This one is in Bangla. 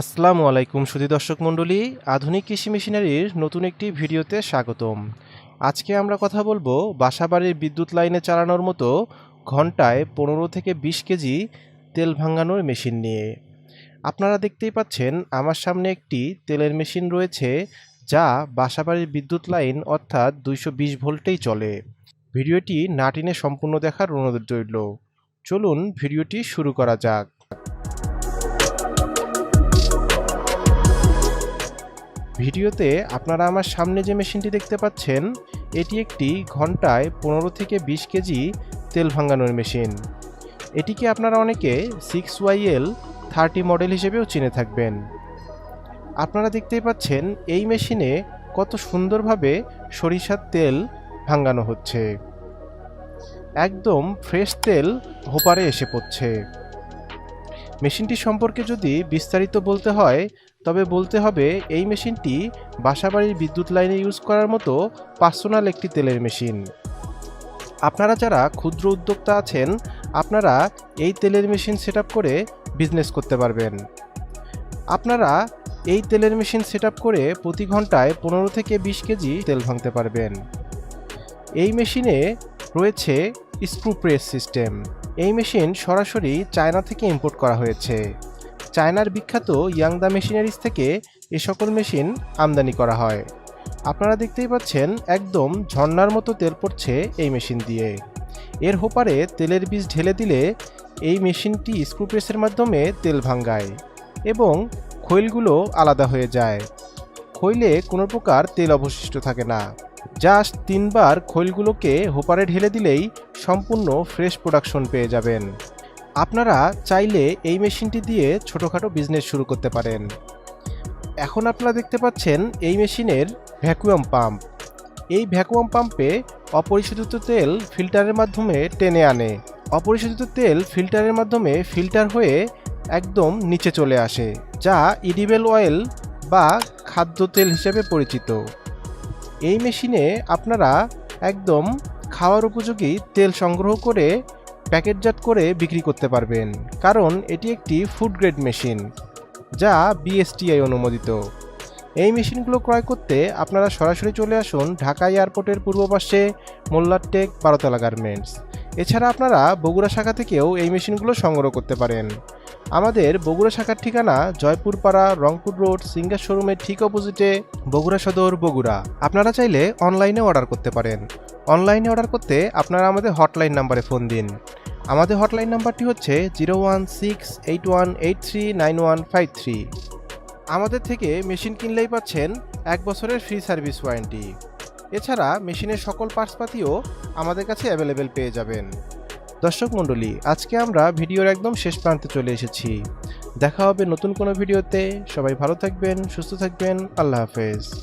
আসসালামু আলাইকুম সুধী দর্শক মণ্ডলী, আধুনিক কৃষি মেশিনারির নতুন একটি ভিডিওতে স্বাগতম। আজকে আমরা কথা বলবো বাসাবাড়ির বিদ্যুৎ লাইনে চালানোর মতো ঘন্টায় 15 থেকে 20 কেজি তেল ভাঙানোর মেশিন নিয়ে। আপনারা দেখতেই পাচ্ছেন আমার সামনে একটি তেলের মেশিন রয়েছে, যা বাসাবাড়ির বিদ্যুৎ লাইন অর্থাৎ 220 ভোল্টেই চলে। ভিডিওটি না টেনে সম্পূর্ণ দেখার অনুরোধ রইল। চলুন ভিডিওটি শুরু করা যাক। ভিডিওতে আপনারা আমার সামনে যে মেশিনটি দেখতে পাচ্ছেন, এটি একটি ঘন্টায় 15 থেকে 20 কেজি তেল ভাঙানোর মেশিন। এটিকে আপনারা অনেকে 6YL30 মডেল হিসেবেও চিনে থাকবেন। আপনারা দেখতেই পাচ্ছেন এই মেশিনে কত সুন্দরভাবে সরিষার তেল ভাঙানো হচ্ছে। একদম ফ্রেশ তেল হোপারে এসে পড়ছে। মেশিনটি সম্পর্কে যদি বিস্তারিত বলতে হয়, তবে বলতে হবে এই মেশিনটি বাসাবাড়ির বিদ্যুৎ লাইনে ইউজ করার মতো পার্সোনাল একটি তেলের মেশিন। আপনারা যারা ক্ষুদ্র উদ্যোক্তা আছেন, আপনারা এই তেলের মেশিন সেটআপ করে বিজনেস করতে পারবেন। আপনারা এই তেলের মেশিন সেটআপ করে প্রতি ঘন্টায় 15 থেকে 20 কেজি তেল ভাঙতে পারবেন। এই মেশিনে রয়েছে স্ক্রু প্রেস সিস্টেম। এই মেশিন সরাসরি চায়না থেকে ইম্পোর্ট করা হয়েছে। চায়নার বিখ্যাত ইয়াংদা মেশিনারিজ থেকে এ সকল মেশিন আমদানি করা হয়। আপনারা দেখতেই পাচ্ছেন একদম ঝর্ণার মতো তেল পড়ছে এই মেশিন দিয়ে। এর হোপারে তেলের বীজ ঢেলে দিলে এই মেশিনটি স্ক্রু প্রেসের মাধ্যমে তেল ভাঙায় এবং খৈলগুলো আলাদা হয়ে যায়। খৈলে কোনো প্রকার তেল অবশিষ্ট থাকে না। জাস্ট 3 বার খৈলগুলোকে হোপারে ঢেলে দিলেই সম্পূর্ণ ফ্রেশ প্রোডাকশন পেয়ে যাবেন। আপনারা চাইলে এই মেশিনটি দিয়ে ছোটোখাটো বিজনেস শুরু করতে পারেন। এখন আপনারা দেখতে পাচ্ছেন এই মেশিনের ভ্যাকুয়াম পাম্প। এই ভ্যাকুয়াম পাম্পে অপরিশোধিত তেল ফিল্টারের মাধ্যমে টেনে আনে। অপরিশোধিত তেল ফিল্টারের মাধ্যমে ফিল্টার হয়ে একদম নিচে চলে আসে, যা ইডিবল অয়েল বা খাদ্য তেল হিসেবে পরিচিত। এই মেশিনে আপনারা একদম খাওয়ার উপযোগী তেল সংগ্রহ করে প্যাকেটজাত করে বিক্রি করতে পারবেন, কারণ এটি একটি ফুড গ্রেড মেশিন, যা BSTI অনুমোদিত। এই মেশিনগুলো ক্রয় করতে আপনারা সরাসরি চলে আসুন ঢাকা এয়ারপোর্টের পূর্ব পাশে মোল্লারটেক 12তলা গার্মেন্টস। এছাড়া আপনারা বগুড়া শাখা থেকেও এই মেশিনগুলো সংগ্রহ করতে পারেন। আমাদের বগুড়া শাখার ঠিকানা জয়পুরপাড়া, রংপুর রোড, সিঙ্গার শোরুমের ঠিক অপোজিটে, বগুড়া সদর, বগুড়া। আপনারা চাইলে অনলাইনে অর্ডার করতে পারেন। অনলাইনে অর্ডার করতে আপনারা আমাদের হটলাইন নাম্বারে ফোন দিন। আমাদের হটলাইন নাম্বারটি হচ্ছে 01681839153। আমাদের থেকে মেশিন কিনলেই পাচ্ছেন 1 বছরের ফ্রি সার্ভিস ওয়ারেন্টি। এছাড়া মেশিনের সকল পার্টসপাতিও আমাদের কাছে অ্যাভেলেবেল পেয়ে যাবেন। দর্শক মণ্ডলী, আজকে আমরা ভিডিওর একদম শেষ প্রান্তে চলে এসেছি। দেখা হবে নতুন কোনো ভিডিওতে। সবাই ভালো থাকবেন, সুস্থ থাকবেন। আল্লাহ হাফেজ।